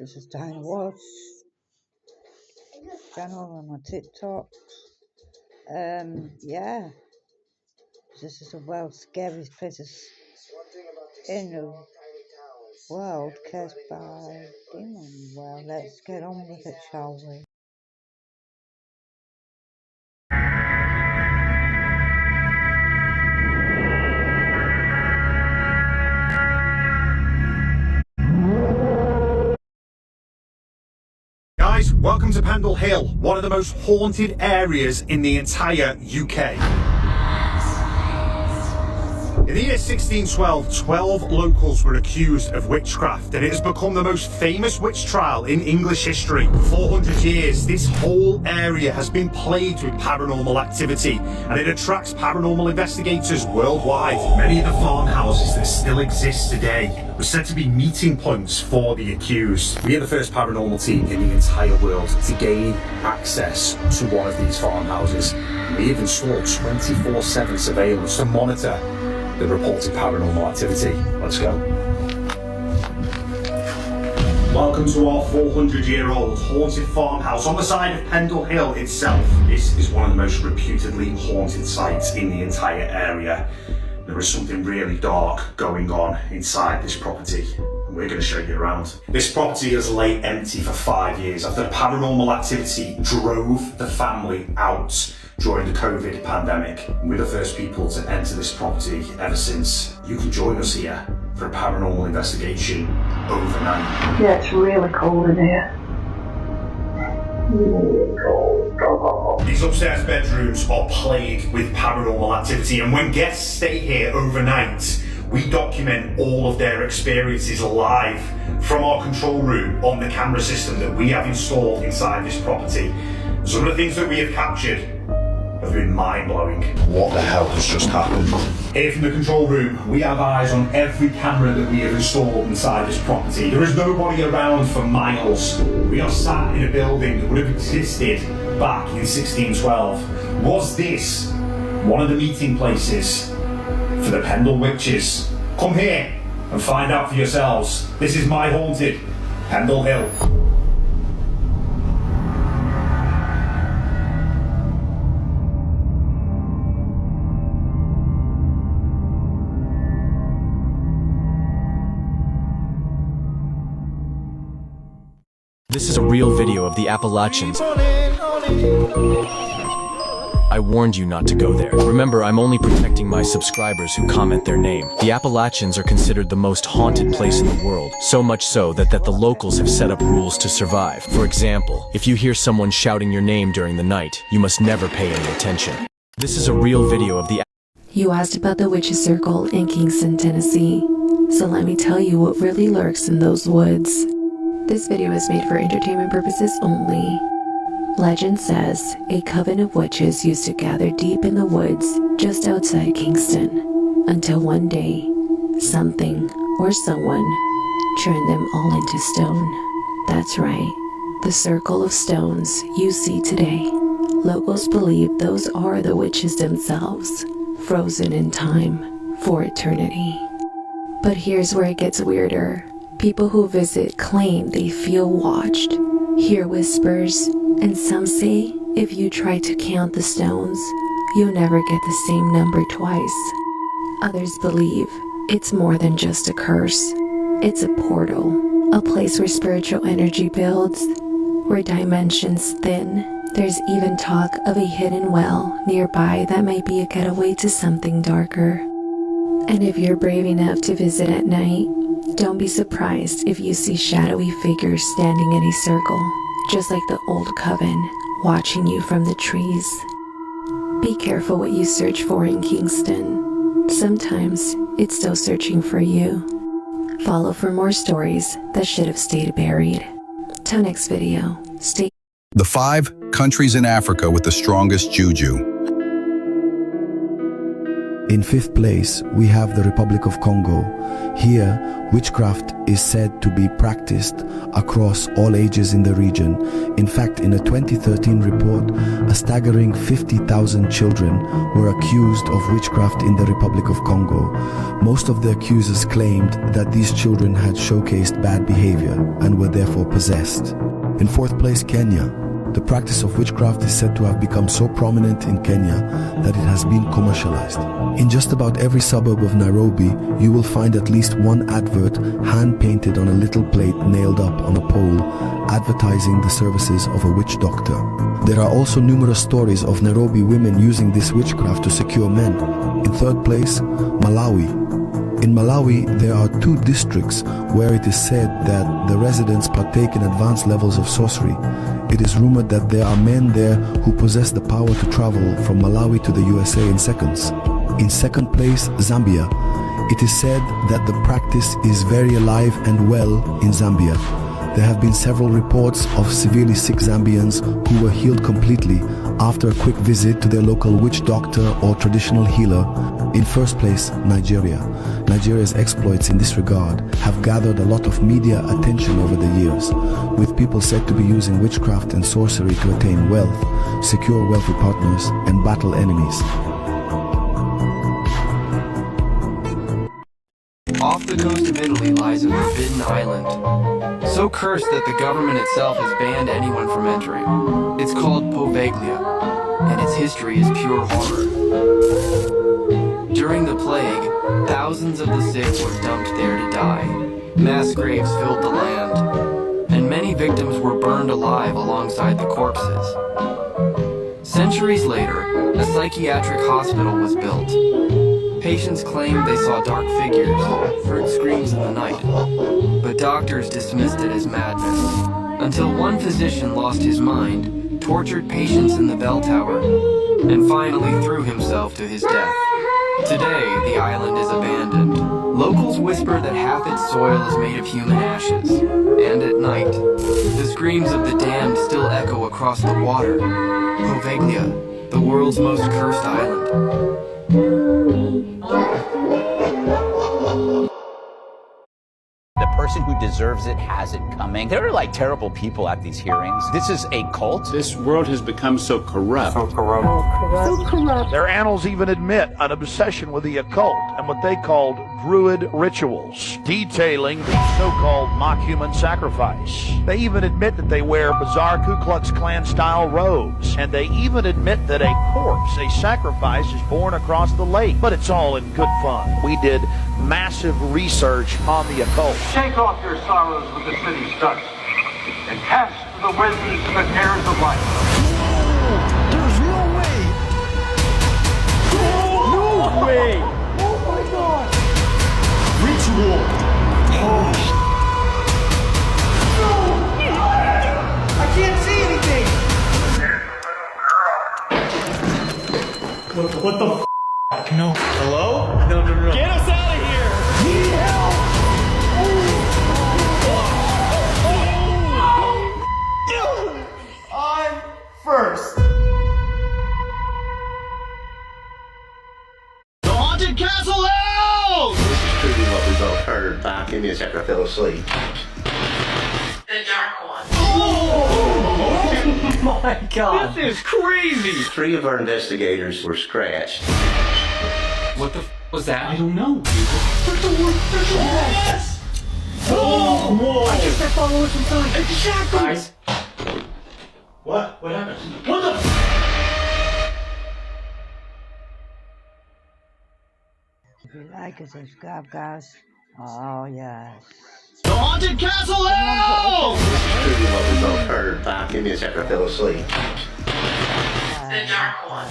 This is Diana Walsh channel on my TikTok. Yeah, this is the world's scariest places in the world cursed by demons. Well, let's get on with it, shall we? Guys, welcome to Pendle Hill, one of the most haunted areas in the entire UK. In the year 1612, 12 locals were accused of witchcraft, and it has become the most famous witch trial in English history. For 400 years, this whole area has been plagued with paranormal activity, and it attracts paranormal investigators worldwide. Many of the farmhouses that still exist today were said to be meeting points for the accused. We are the first paranormal team in the entire world to gain access to one of these farmhouses. We have installed 24/7 surveillance to monitor the reported paranormal activity. Let's go. Welcome to our 400-year-old haunted farmhouse on the side of Pendle Hill itself. This is one of the most reputedly haunted sites in the entire area. There is something really dark going on inside this property, and we're going to show you around. This property has lain empty for 5 years after paranormal activity drove the family out during the COVID pandemic. We're the first people to enter this property ever since. You can join us here for a paranormal investigation overnight. Yeah, it's really cold in here. Really cold. These upstairs bedrooms are plagued with paranormal activity, and when guests stay here overnight, we document all of their experiences live from our control room on the camera system that we have installed inside this property. Some of the things that we have captured have been mind-blowing. What the hell has just happened? Here from the control room, we have eyes on every camera that we have installed inside this property. There is nobody around for miles. We are sat in a building that would have existed back in 1612. Was this one of the meeting places for the Pendle Witches? Come here and find out for yourselves. This is my haunted Pendle Hill. This is a real video of the Appalachians. I warned you not to go there. Remember, I'm only protecting my subscribers who comment their name. The Appalachians are considered the most haunted place in the world, so much so that the locals have set up rules to survive. For example, if you hear someone shouting your name during the night, you must never pay any attention. This is a real video of the... You asked about the Witches Circle in Kingston, Tennessee. So let me tell you what really lurks in those woods. This video is made for entertainment purposes only. Legend says a coven of witches used to gather deep in the woods just outside Kingston, until one day, something or someone turned them all into stone. That's right, the circle of stones you see today. Locals believe those are the witches themselves, frozen in time for eternity. But here's where it gets weirder. People who visit claim they feel watched, hear whispers, and some say if you try to count the stones, you'll never get the same number twice. Others believe it's more than just a curse. It's a portal, a place where spiritual energy builds, where dimensions thin. There's even talk of a hidden well nearby that might be a getaway to something darker. And if you're brave enough to visit at night, don't be surprised if you see shadowy figures standing in a circle, just like the old coven, watching you from the trees. Be careful what you search for in Kingston. Sometimes it's still searching for you. Follow for more stories that should have stayed buried. Till next video, stay. The 5 countries in Africa with the strongest juju. In fifth place, we have the Republic of Congo. Here, witchcraft is said to be practiced across all ages in the region. In fact, in a 2013 report, a staggering 50,000 children were accused of witchcraft in the Republic of Congo. Most of the accusers claimed that these children had showcased bad behavior and were therefore possessed. In fourth place, Kenya. The practice of witchcraft is said to have become so prominent in Kenya that it has been commercialized. In just about every suburb of Nairobi, you will find at least one advert hand-painted on a little plate nailed up on a pole, advertising the services of a witch doctor. There are also numerous stories of Nairobi women using this witchcraft to secure men. In third place, Malawi. In Malawi, there are 2 districts where it is said that the residents partake in advanced levels of sorcery. It is rumored that there are men there who possess the power to travel from Malawi to the USA in seconds. In second place, Zambia. It is said that the practice is very alive and well in Zambia. There have been several reports of severely sick Zambians who were healed completely after a quick visit to their local witch doctor or traditional healer. In first place, Nigeria. Nigeria's exploits in this regard have gathered a lot of media attention over the years, with people said to be using witchcraft and sorcery to attain wealth, secure wealthy partners, and battle enemies. Off the coast of Italy lies a forbidden island, so cursed that the government itself has banned anyone from entering. It's called Poveglia, and its history is pure horror. During the plague, thousands of the sick were dumped there to die. Mass graves filled the land, and many victims were burned alive alongside the corpses. Centuries later, a psychiatric hospital was built. Patients claimed they saw dark figures, heard screams in the night, but doctors dismissed it as madness, until one physician lost his mind, tortured patients in the bell tower, and finally threw himself to his death. Today, the island is abandoned. Locals whisper that half its soil is made of human ashes, and at night, the screams of the damned still echo across the water. Poveglia, the world's most cursed island. The person who deserves it has it coming. There are like terrible people at these hearings. This is a cult. This world has become so corrupt. Their annals even admit an obsession with the occult and what they called druid rituals, detailing the so-called mock human sacrifice. They even admit that they wear bizarre Ku Klux Klan style robes, and they even admit that a corpse, a sacrifice, is born across the lake. But it's all in good fun. We did massive research on the occult. Shake off your sorrows with the city's dust and cast to the winds the cares of life. There's no way! No way! Oh my God! Ritual! Oh, I can't see anything! What the f***? No. Hello? No. Get us out of here! need help! I'm first. The haunted castle house! This is truly what we both heard back. Give me a second, I fell asleep. The dark one. Oh my God. This is crazy. 3 of our investigators were scratched. What the f was that? I don't know. Oh, whoa. I just start following us inside. Exactly. Guys, What? What happened? What the If you like and subscribe, guys. Oh, yes. The haunted castle house! This is truly what we both heard back. Give me a second, I fell asleep. The dark one.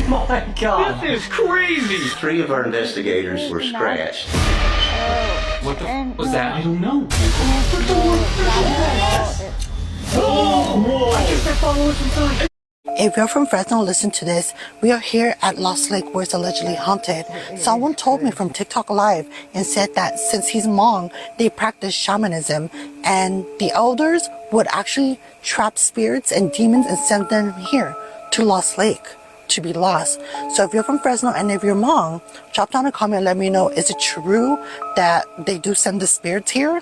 oh my God. This is crazy. 3 of our investigators were scratched. What the f was that? I don't know. Oh, whoa. I just start following us inside. If you're from Fresno, listen to this. We are here at Lost Lake where it's allegedly haunted. Someone told me from TikTok Live and said that since he's Hmong, they practice shamanism and the elders would actually trap spirits and demons and send them here to Lost Lake to be lost. So if you're from Fresno and if you're Hmong, drop down a comment and let me know, is it true that they do send the spirits here?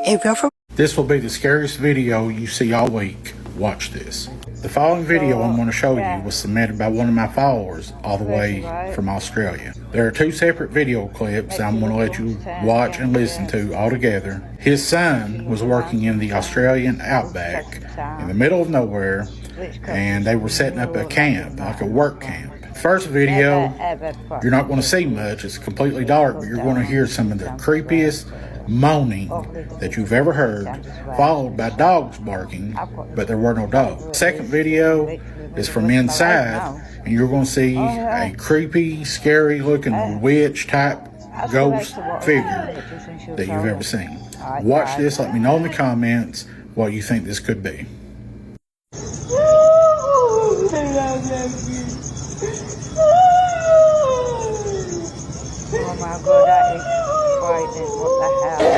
If you're from This will be the scariest video you see all week. Watch this. The following video I'm going to show you was submitted by one of my followers all the way from Australia. There are two separate video clips I'm going to let you watch and listen to all together. His son was working in the Australian outback in the middle of nowhere, and they were setting up a camp, like a work camp. First video, you're not going to see much. It's completely dark, but you're going to hear some of the creepiest moaning that you've ever heard, followed by dogs barking, but there were no dogs. Second video is from inside, and you're going to see a creepy, scary looking witch type ghost figure that you've ever seen. Watch this, let me know in the comments what you think this could be. Oh my God, that is frightening. What the hell?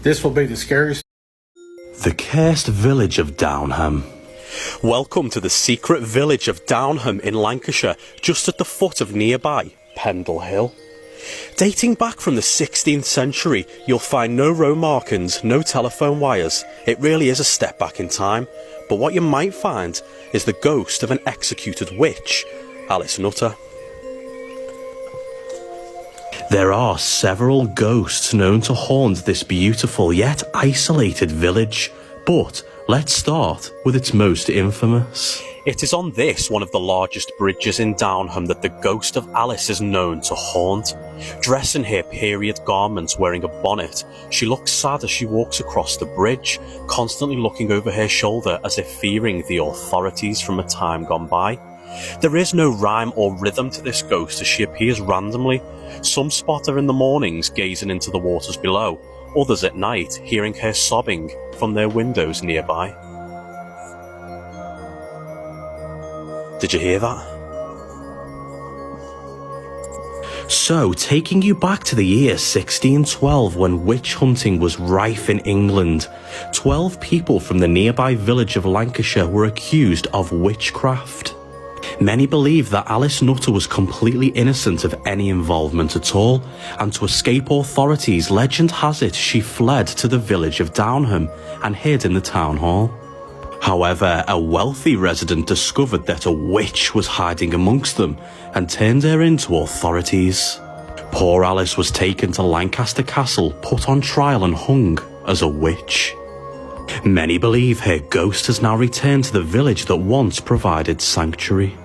This will be the scariest. The cursed village of Downham. Welcome to the secret village of Downham in Lancashire, just at the foot of nearby Pendle Hill. Dating back from the 16th century, you'll find no row markings, no telephone wires. It really is a step back in time. But what you might find is the ghost of an executed witch, Alice Nutter. There are several ghosts known to haunt this beautiful yet isolated village, but let's start with its most infamous. It is on this, one of the largest bridges in Downham, that the ghost of Alice is known to haunt. Dressed in her period garments, wearing a bonnet, she looks sad as she walks across the bridge, constantly looking over her shoulder as if fearing the authorities from a time gone by. There is no rhyme or rhythm to this ghost as she appears randomly. Some spot her in the mornings gazing into the waters below, others at night hearing her sobbing from their windows nearby. Did you hear that? So, taking you back to the year 1612 when witch hunting was rife in England, 12 people from the nearby village of Lancashire were accused of witchcraft. Many believe that Alice Nutter was completely innocent of any involvement at all, and to escape authorities, legend has it she fled to the village of Downham and hid in the town hall. However, a wealthy resident discovered that a witch was hiding amongst them and turned her in to authorities. Poor Alice was taken to Lancaster Castle, put on trial and hung as a witch. Many believe her ghost has now returned to the village that once provided sanctuary.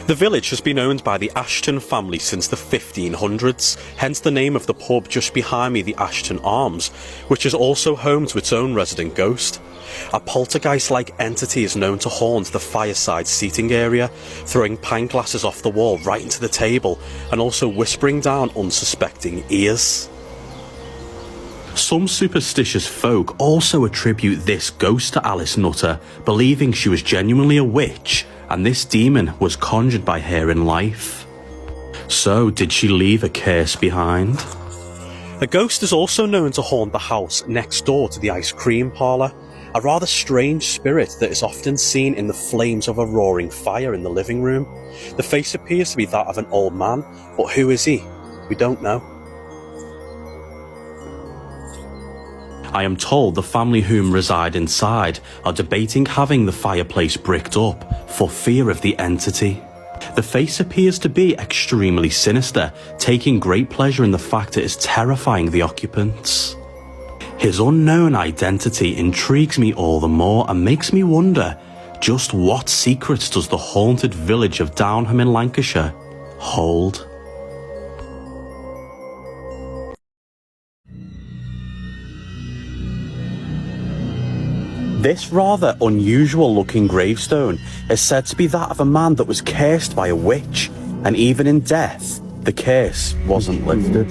The village has been owned by the Ashton family since the 1500s, hence the name of the pub just behind me, the Ashton Arms, which is also home to its own resident ghost. A poltergeist-like entity is known to haunt the fireside seating area, throwing pint glasses off the wall right into the table, and also whispering down unsuspecting ears. Some superstitious folk also attribute this ghost to Alice Nutter, believing she was genuinely a witch, and this demon was conjured by her in life. So, did she leave a curse behind? The ghost is also known to haunt the house next door to the ice cream parlour, a rather strange spirit that is often seen in the flames of a roaring fire in the living room. The face appears to be that of an old man, but who is he? We don't know. I am told the family whom reside inside are debating having the fireplace bricked up for fear of the entity. The face appears to be extremely sinister, taking great pleasure in the fact it is terrifying the occupants. His unknown identity intrigues me all the more and makes me wonder, Just what secrets does the haunted village of Downham in Lancashire hold? This rather unusual looking gravestone is said to be that of a man that was cursed by a witch, and even in death, the curse wasn't lifted.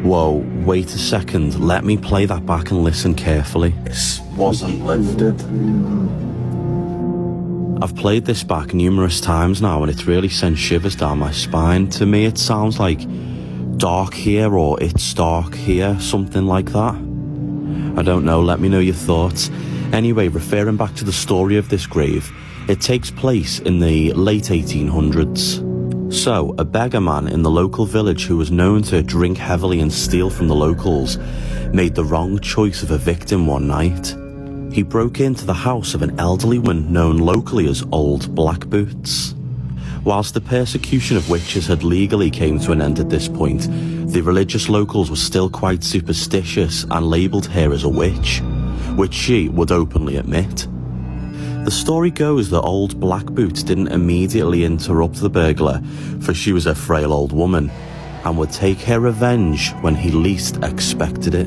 Whoa, wait a second, let me play that back and listen carefully. This wasn't lifted. I've played this back numerous times now and it's really sent shivers down my spine. To me it sounds like dark here or it's dark here, something like that. I don't know, let me know your thoughts. Anyway, referring back to the story of this grave, it takes place in the late 1800s. So, a beggar man in the local village who was known to drink heavily and steal from the locals made the wrong choice of a victim one night. He broke into the house of an elderly woman known locally as Old Black Boots. Whilst the persecution of witches had legally came to an end at this point, the religious locals were still quite superstitious and labelled her as a witch, which she would openly admit. The story goes that Old Black Boots didn't immediately interrupt the burglar, for she was a frail old woman, and would take her revenge when he least expected it.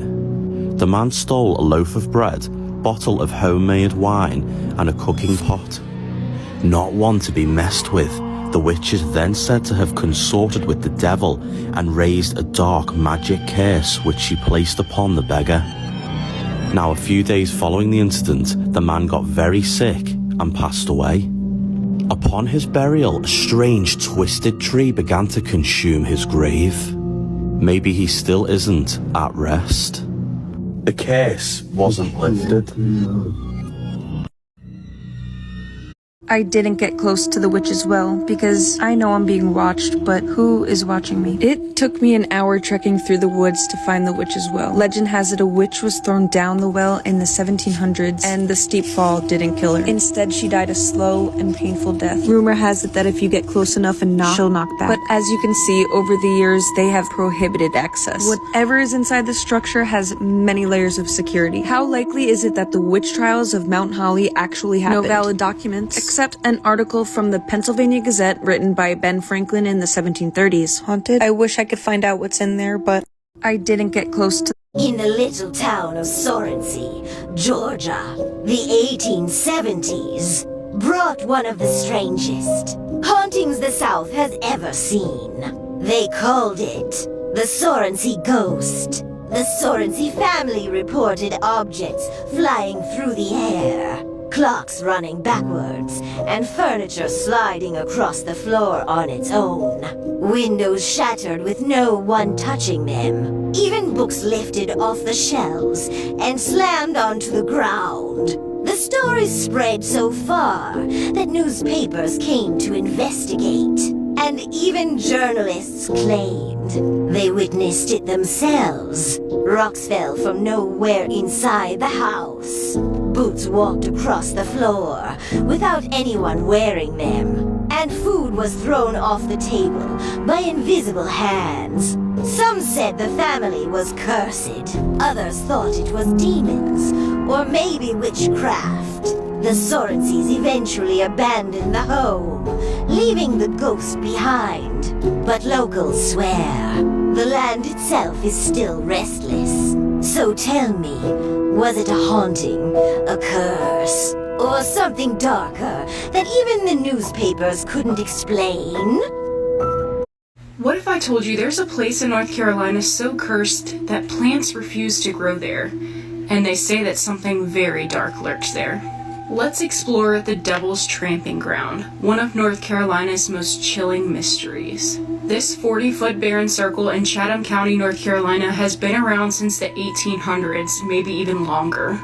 The man stole a loaf of bread, bottle of homemade wine, and a cooking pot. Not one to be messed with, the witch is then said to have consorted with the devil and raised a dark magic curse which she placed upon the beggar. Now, a few days following the incident, the man got very sick and passed away. Upon his burial, a strange twisted tree began to consume his grave. Maybe he still isn't at rest. The curse wasn't lifted. I didn't get close to the witch's well because I know I'm being watched, but who is watching me? It took me an hour trekking through the woods to find the witch's well. Legend has it a witch was thrown down the well in the 1700s and the steep fall didn't kill her. Instead, she died a slow and painful death. Rumor has it that if you get close enough and knock, she'll knock back. But as you can see, over the years, they have prohibited access. Whatever is inside the structure has many layers of security. How likely is it that the witch trials of Mount Holly actually happened? No valid documents, except an article from the Pennsylvania Gazette written by Ben Franklin in the 1730s. Haunted? I wish I could find out what's in there, but I didn't get close to. In the little town of Sorensee, Georgia, the 1870s brought one of the strangest hauntings the South has ever seen. They called it the Sorensee Ghost. The Sorensee family reported objects flying through the air, clocks running backwards, and furniture sliding across the floor on its own. Windows shattered with no one touching them. Even books lifted off the shelves and slammed onto the ground. The story spread so far that newspapers came to investigate, and even journalists claimed they witnessed it themselves. Rocks fell from nowhere inside the house. Boots walked across the floor without anyone wearing them, and food was thrown off the table by invisible hands. Some said the family was cursed, others thought it was demons, or maybe witchcraft. The Sorensees eventually abandoned the home, leaving the ghost behind. But locals swear the land itself is still restless. So tell me, was it a haunting, a curse, or something darker that even the newspapers couldn't explain? What if I told you there's a place in North Carolina so cursed that plants refuse to grow there, and they say that something very dark lurks there? Let's explore the Devil's Tramping Ground, one of North Carolina's most chilling mysteries. This 40-foot barren circle in Chatham County, North Carolina has been around since the 1800s, maybe even longer.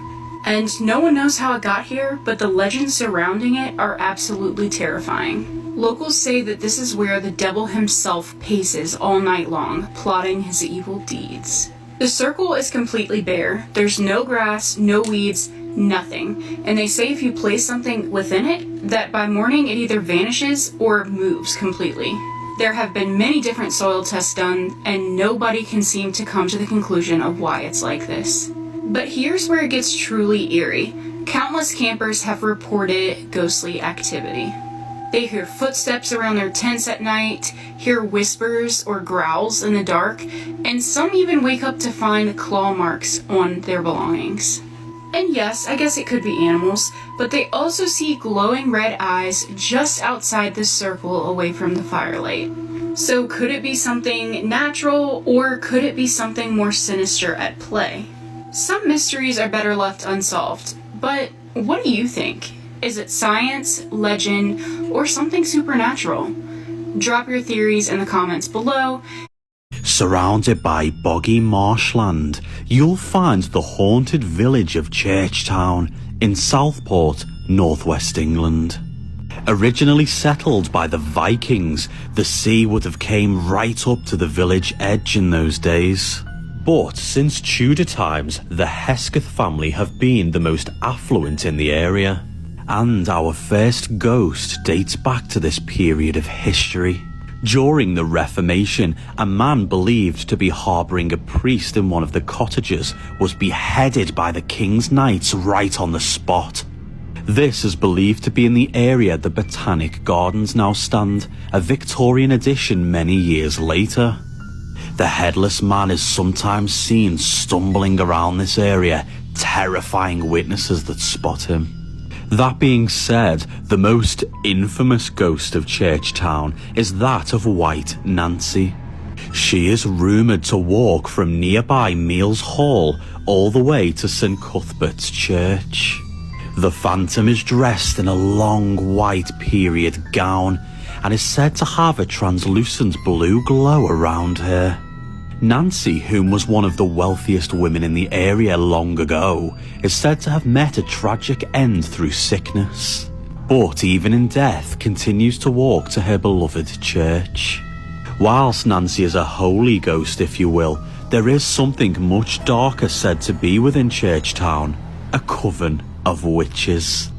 And no one knows how it got here, but the legends surrounding it are absolutely terrifying. Locals say that this is where the devil himself paces all night long, plotting his evil deeds. The circle is completely bare. There's no grass, no weeds, nothing. And they say if you place something within it, that by morning it either vanishes or moves completely. There have been many different soil tests done, and nobody can seem to come to the conclusion of why it's like this. But here's where it gets truly eerie. Countless campers have reported ghostly activity. They hear footsteps around their tents at night, hear whispers or growls in the dark, and some even wake up to find claw marks on their belongings. And yes, I guess it could be animals, but they also see glowing red eyes just outside the circle away from the firelight. So could it be something natural, or could it be something more sinister at play? Some mysteries are better left unsolved, but what do you think? Is it science, legend, or something supernatural? Drop your theories in the comments below. Surrounded by boggy marshland, you'll find the haunted village of Churchtown in Southport, northwest England. Originally settled by the Vikings, the sea would have came right up to the village edge in those days. But since Tudor times, the Hesketh family have been the most affluent in the area. And our first ghost dates back to this period of history. During the Reformation, a man believed to be harbouring a priest in one of the cottages was beheaded by the king's knights right on the spot. This is believed to be in the area the Botanic Gardens now stand, a Victorian addition many years later. The headless man is sometimes seen stumbling around this area, terrifying witnesses that spot him. That being said, the most infamous ghost of Churchtown is that of White Nancy. She is rumoured to walk from nearby Meals Hall all the way to St Cuthbert's Church. The phantom is dressed in a long white period gown and is said to have a translucent blue glow around her. Nancy, whom was one of the wealthiest women in the area long ago, is said to have met a tragic end through sickness. But even in death, continues to walk to her beloved church. Whilst Nancy is a holy ghost, if you will, there is something much darker said to be within Churchtown, a coven of witches.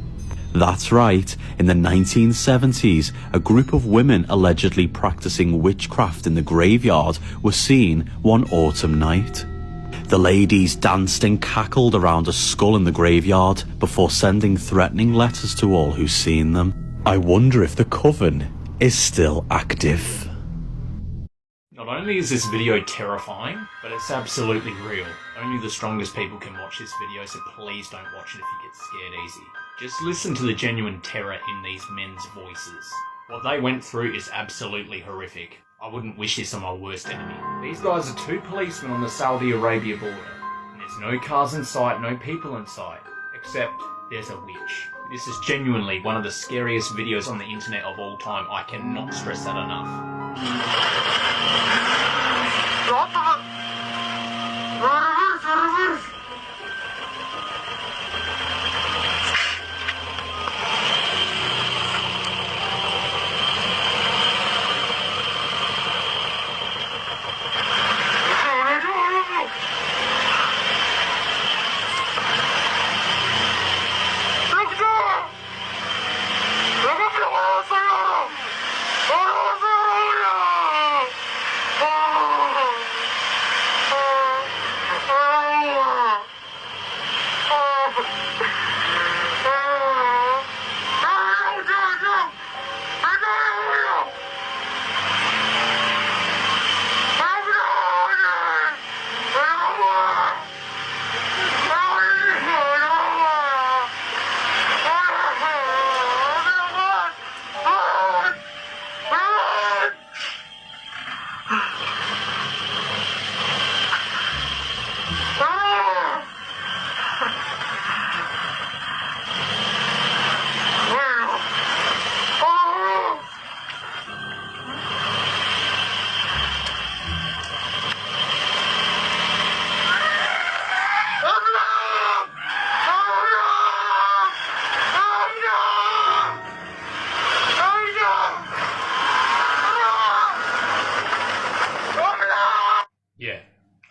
That's right, in the 1970s, a group of women allegedly practicing witchcraft in the graveyard were seen one autumn night. The ladies danced and cackled around a skull in the graveyard before sending threatening letters to all who seen them. I wonder if the coven is still active. Not only is this video terrifying, but it's absolutely real. Only the strongest people can watch this video, so please don't watch it if you get scared easy. Just listen to the genuine terror in these men's voices. What they went through is absolutely horrific. I wouldn't wish this on my worst enemy. These guys are two policemen on the Saudi Arabia border. And there's no cars in sight, no people in sight. Except there's a witch. This is genuinely one of the scariest videos on the internet of all time. I cannot stress that enough.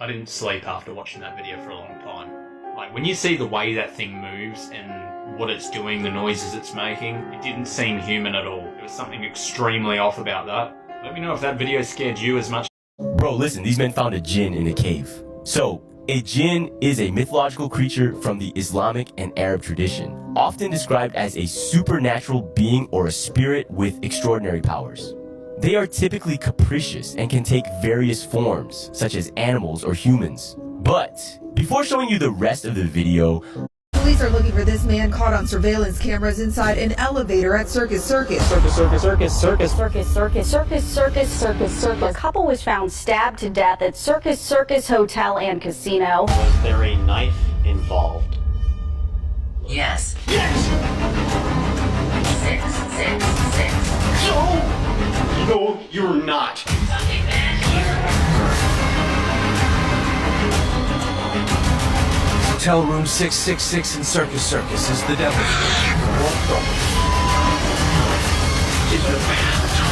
I didn't sleep after watching that video for a long time. Like, when you see the way that thing moves and what it's doing, the noises it's making, it didn't seem human at all. There was something extremely off about that. Let me know if that video scared you as much. Bro, listen, these men found a djinn in a cave. So, A jinn is a mythological creature from the Islamic and Arab tradition, often described as a supernatural being or a spirit with extraordinary powers. They are typically capricious and can take various forms, such as animals or humans. But before showing you the rest of the video, police are looking for this man caught on surveillance cameras inside an elevator at Circus Circus. Circus, circus, circus, circus. Circus, circus, circus, circus, circus, circus. A couple was found stabbed to death at Circus Circus Hotel and Casino. Was there a knife involved? Yes. Yes! 666. No, you're not. Something bad here. Hotel room 666 in Circus Circus is the devil. Is the bastard.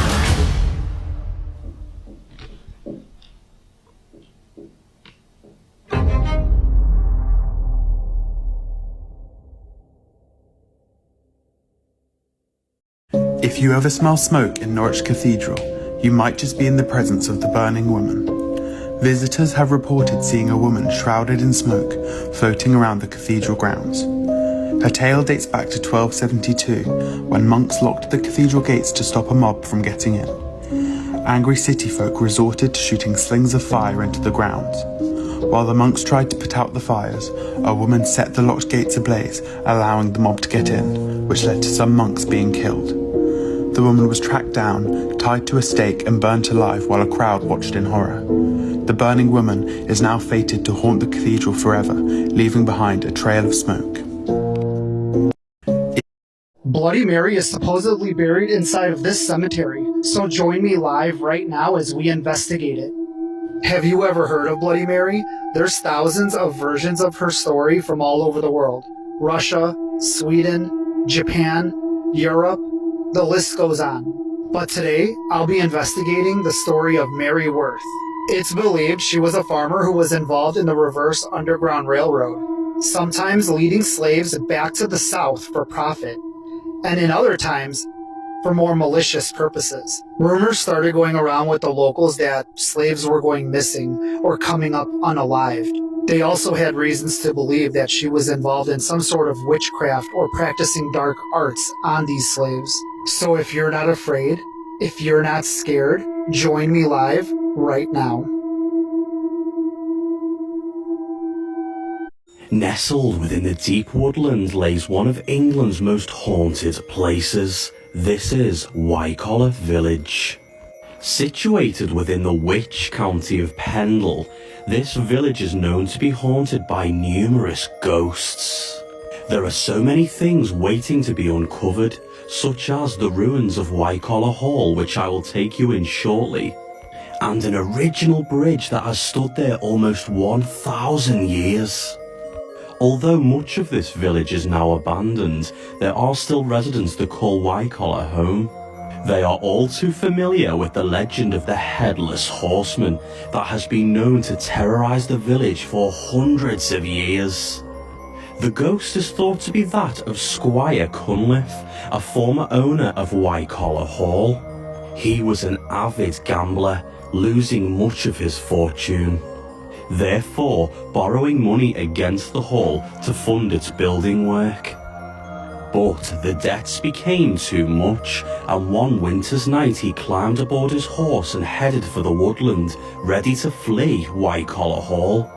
If you ever smell smoke in Norwich Cathedral, you might just be in the presence of the burning woman. Visitors have reported seeing a woman shrouded in smoke floating around the cathedral grounds. Her tale dates back to 1272, when monks locked the cathedral gates to stop a mob from getting in. Angry city folk resorted to shooting slings of fire into the grounds. While the monks tried to put out the fires, a woman set the locked gates ablaze, allowing the mob to get in, which led to some monks being killed. The woman was tracked down, tied to a stake and burnt alive while a crowd watched in horror. The burning woman is now fated to haunt the cathedral forever, leaving behind a trail of smoke. Bloody Mary is supposedly buried inside of this cemetery, so join me live right now as we investigate it. Have you ever heard of Bloody Mary? There's thousands of versions of her story from all over the world. Russia, Sweden, Japan, Europe, the list goes on. But today, I'll be investigating the story of Mary Worth. It's believed she was a farmer who was involved in the reverse Underground Railroad, sometimes leading slaves back to the South for profit, and in other times, for more malicious purposes. Rumors started going around with the locals that slaves were going missing or coming up unalived. They also had reasons to believe that she was involved in some sort of witchcraft or practicing dark arts on these slaves. So if you're not afraid, if you're not scared, join me live right now. Nestled within the deep woodland lays one of England's most haunted places. This is Wycoller Village. Situated within the Witch County of Pendle, this village is known to be haunted by numerous ghosts. There are so many things waiting to be uncovered, such as the ruins of Wycoller Hall, which I will take you in shortly, and an original bridge that has stood there almost 1,000 years. Although much of this village is now abandoned, there are still residents that call Wycoller home. They are all too familiar with the legend of the Headless Horseman that has been known to terrorize the village for hundreds of years. The ghost is thought to be that of Squire Cunliffe, a former owner of Wycoller Hall. He was an avid gambler, losing much of his fortune, therefore borrowing money against the hall to fund its building work. But the debts became too much, and one winter's night he climbed aboard his horse and headed for the woodland, ready to flee Wycoller Hall.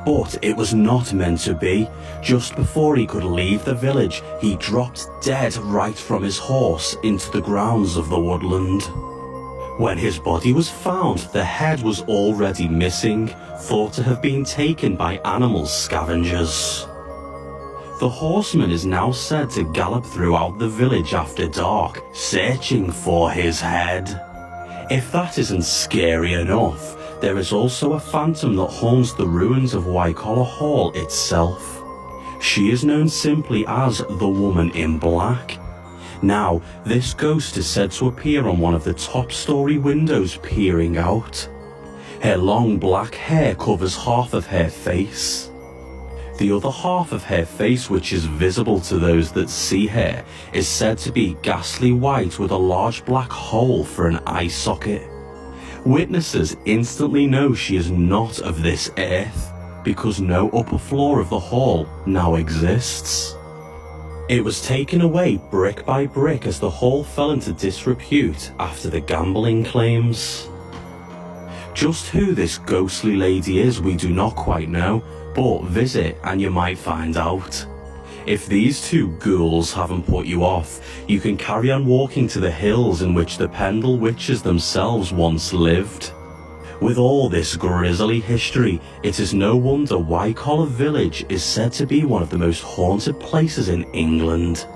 But it was not meant to be. Just before he could leave the village, he dropped dead right from his horse into the grounds of the woodland. When his body was found, the head was already missing, thought to have been taken by animal scavengers. The horseman is now said to gallop throughout the village after dark, searching for his head. If that isn't scary enough, there is also a phantom that haunts the ruins of Wycoller Hall itself. She is known simply as the Woman in Black. Now, this ghost is said to appear on one of the top-story windows peering out. Her long black hair covers half of her face. The other half of her face, which is visible to those that see her, is said to be ghastly white with a large black hole for an eye socket. Witnesses instantly know she is not of this earth. because no upper floor of the hall now exists. It was taken away brick by brick as the hall fell into disrepute after the gambling claims. Just who this ghostly lady is we do not quite know, but visit and you might find out. If these two ghouls haven't put you off, you can carry on walking to the hills in which the Pendle Witches themselves once lived. With all this grisly history, it is no wonder Wycoller Village is said to be one of the most haunted places in England.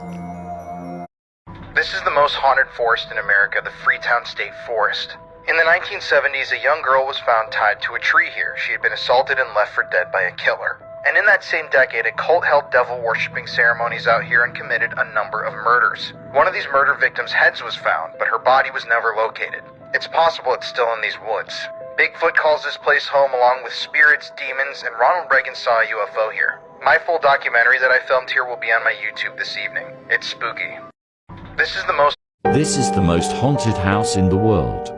This is the most haunted forest in America, the Freetown State Forest. In the 1970s, a young girl was found tied to a tree here. She had been assaulted and left for dead by a killer. And in that same decade, a cult held devil-worshipping ceremonies out here and committed a number of murders. One of these murder victims' heads was found, but her body was never located. It's possible it's still in these woods. Bigfoot calls this place home along with spirits, demons, and Ronald Reagan saw a UFO here. My full documentary that I filmed here will be on my YouTube this evening. It's spooky. This is the most haunted house in the world.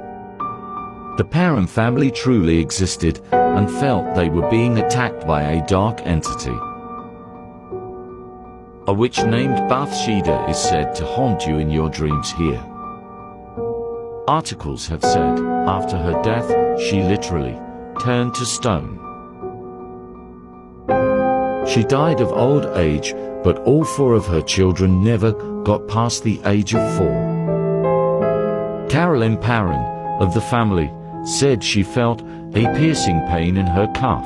The Parham family truly existed and felt they were being attacked by a dark entity. A witch named Bathsheba is said to haunt you in your dreams here. Articles have said, after her death, she literally turned to stone. She died of old age, but all 4 of her children never got past the age of 4. Carolyn Parham, of the family, said she felt a piercing pain in her calf.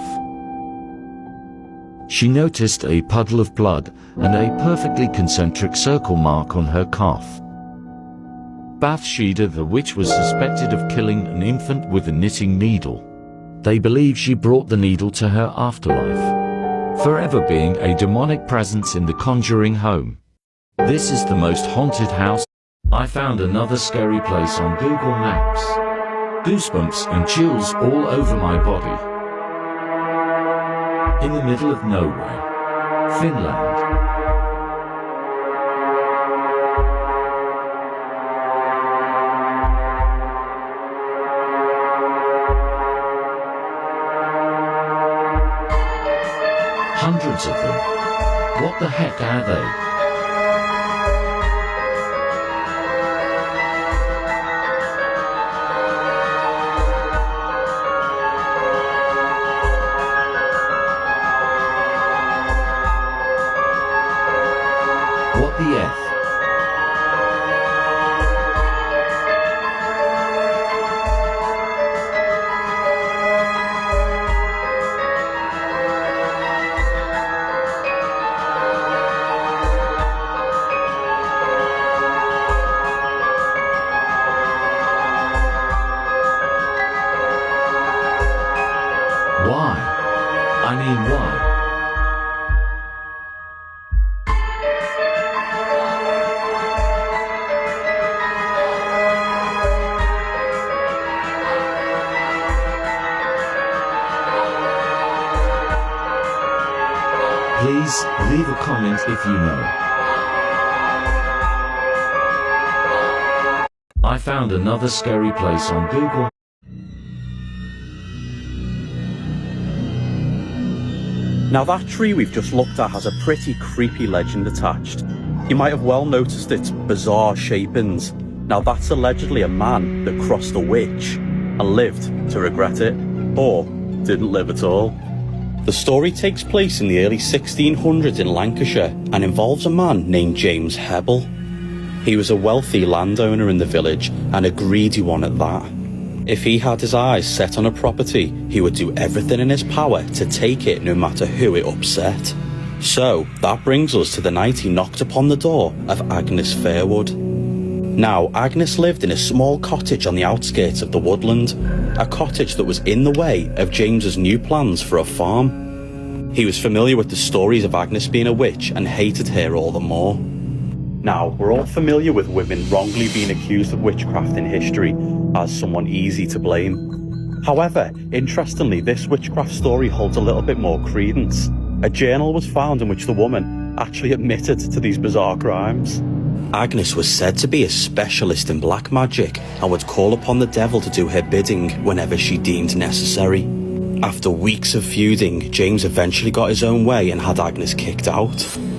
She noticed a puddle of blood and a perfectly concentric circle mark on her calf. Bathsheba the witch was suspected of killing an infant with a knitting needle. They believe she brought the needle to her afterlife, forever being a demonic presence in the conjuring home. This is the most haunted house. I found another scary place on Google Maps. Goosebumps and chills all over my body. In the middle of nowhere, Finland. Hundreds of them. What the heck are they? What the F? Why? I mean, why? Please, leave a comment if you know. I found another scary place on Google. Now that tree we've just looked at has a pretty creepy legend attached. You might have well noticed its bizarre shapings. Now that's allegedly a man that crossed a witch and lived to regret it, or didn't live at all. The story takes place in the early 1600s in Lancashire and involves a man named James Hebble. He was a wealthy landowner in the village and a greedy one at that. If he had his eyes set on a property, he would do everything in his power to take it no matter who it upset. So that brings us to the night he knocked upon the door of Agnes Fairwood. Now, Agnes lived in a small cottage on the outskirts of the woodland, a cottage that was in the way of James's new plans for a farm. He was familiar with the stories of Agnes being a witch and hated her all the more. Now, we're all familiar with women wrongly being accused of witchcraft in history as someone easy to blame. However, interestingly, this witchcraft story holds a little bit more credence. A journal was found in which the woman actually admitted to these bizarre crimes. Agnes was said to be a specialist in black magic and would call upon the devil to do her bidding whenever she deemed necessary. After weeks of feuding, James eventually got his own way and had Agnes kicked out.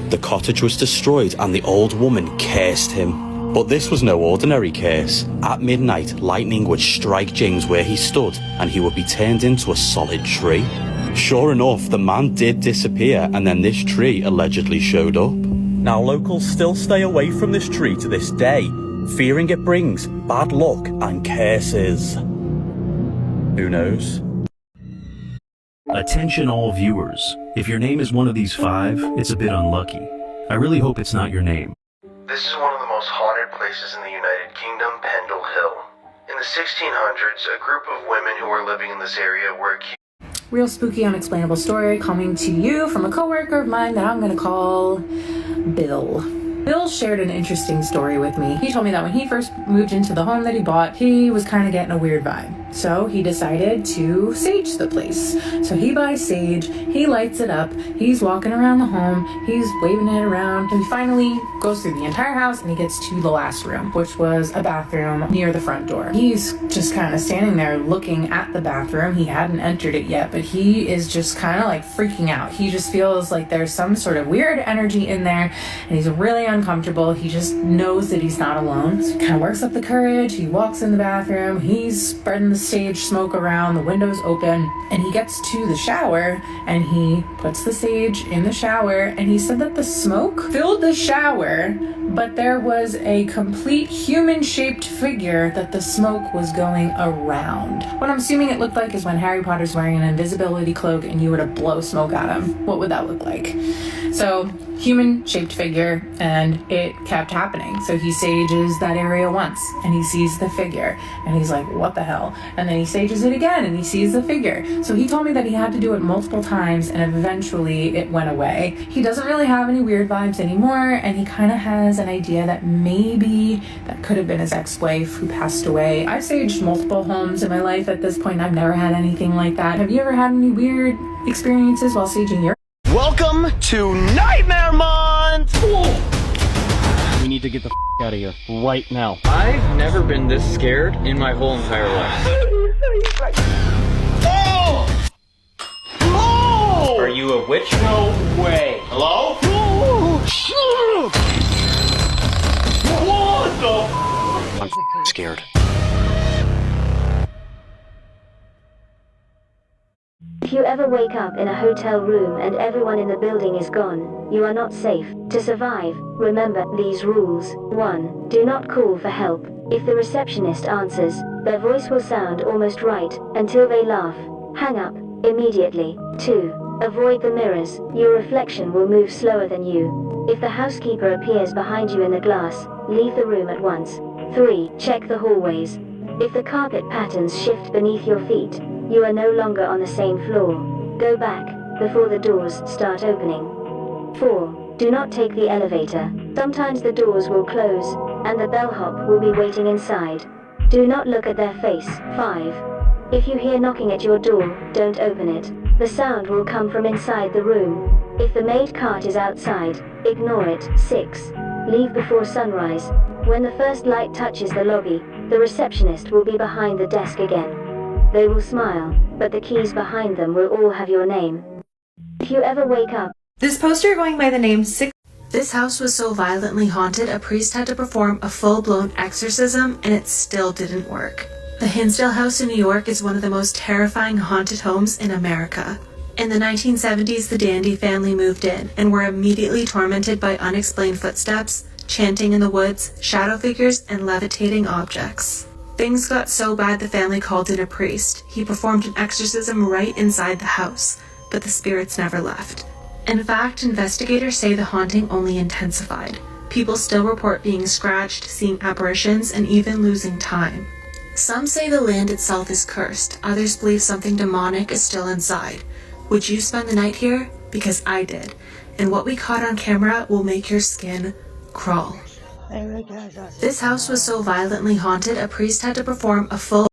The cottage was destroyed and the old woman cursed him. But this was no ordinary curse. At midnight, lightning would strike James where he stood and he would be turned into a solid tree. Sure enough, the man did disappear and then this tree allegedly showed up. Now locals still stay away from this tree to this day, fearing it brings bad luck and curses. Who knows? Attention all viewers. If your name is one of these 5, it's a bit unlucky. I really hope it's not your name. This is one of the most haunted places in the United Kingdom, Pendle Hill. In the 1600s, a group of women who were living in this area were accused. Real spooky, unexplainable story coming to you from a coworker of mine that I'm gonna call Bill. Bill shared an interesting story with me. He told me that when he first moved into the home that he bought, he was kind of getting a weird vibe. So he decided to sage the place. So he buys sage, he lights it up, he's walking around the home, he's waving it around, and he finally goes through the entire house and he gets to the last room, which was a bathroom near the front door. He's just kind of standing there looking at the bathroom. He hadn't entered it yet, but he is just kind of like freaking out. He just feels like there's some sort of weird energy in there and he's really uncomfortable. He just knows that he's not alone. So he kind of works up the courage. He walks in the bathroom. He's spreading the sage smoke around. The window's open. And he gets to the shower and he puts the sage in the shower. And he said that the smoke filled the shower, but there was a complete human-shaped figure that the smoke was going around. What I'm assuming it looked like is when Harry Potter's wearing an invisibility cloak and you were to blow smoke at him. What would that look like? So, human-shaped figure, and it kept happening. So he sages that area once, and he sees the figure, and he's like, what the hell? And then he sages it again, and he sees the figure. So he told me that he had to do it multiple times, and eventually it went away. He doesn't really have any weird vibes anymore, and he kind of has an idea that maybe that could have been his ex-wife who passed away. I've saged multiple homes in my life at this point. I've never had anything like that. Have you ever had any weird experiences while saging your... Welcome to Nightmare Month! We need to get the out of here right now. I've never been this scared in my whole entire life. Oh! Oh! Are you a witch? No way. Hello? What the? I'm scared. If you ever wake up in a hotel room and everyone in the building is gone, you are not safe. To survive, remember these rules. 1. Do not call for help. If the receptionist answers, their voice will sound almost right until they laugh. Hang up immediately. 2. Avoid the mirrors. Your reflection will move slower than you. If the housekeeper appears behind you in the glass, leave the room at once. 3. Check the hallways. If the carpet patterns shift beneath your feet, you are no longer on the same floor. Go back before the doors start opening. 4. Do not take the elevator. Sometimes the doors will close, and the bellhop will be waiting inside. Do not look at their face. 5. If you hear knocking at your door, don't open it. The sound will come from inside the room. If the maid cart is outside, ignore it. 6. Leave before sunrise. When the first light touches the lobby, the receptionist will be behind the desk again. They will smile, but the keys behind them will all have your name. If you ever wake up... This poster going by the name 6... This house was so violently haunted, a priest had to perform a full-blown exorcism, and it still didn't work. The Hinsdale House in New York is one of the most terrifying haunted homes in America. In the 1970s, the Dandy family moved in, and were immediately tormented by unexplained footsteps, chanting in the woods, shadow figures, and levitating objects. Things got so bad the family called in a priest. He performed an exorcism right inside the house, but the spirits never left. In fact, investigators say the haunting only intensified. People still report being scratched, seeing apparitions, and even losing time. Some say the land itself is cursed. Others believe something demonic is still inside. Would you spend the night here? Because I did. And what we caught on camera will make your skin crawl. This house was so violently haunted, a priest had to perform a full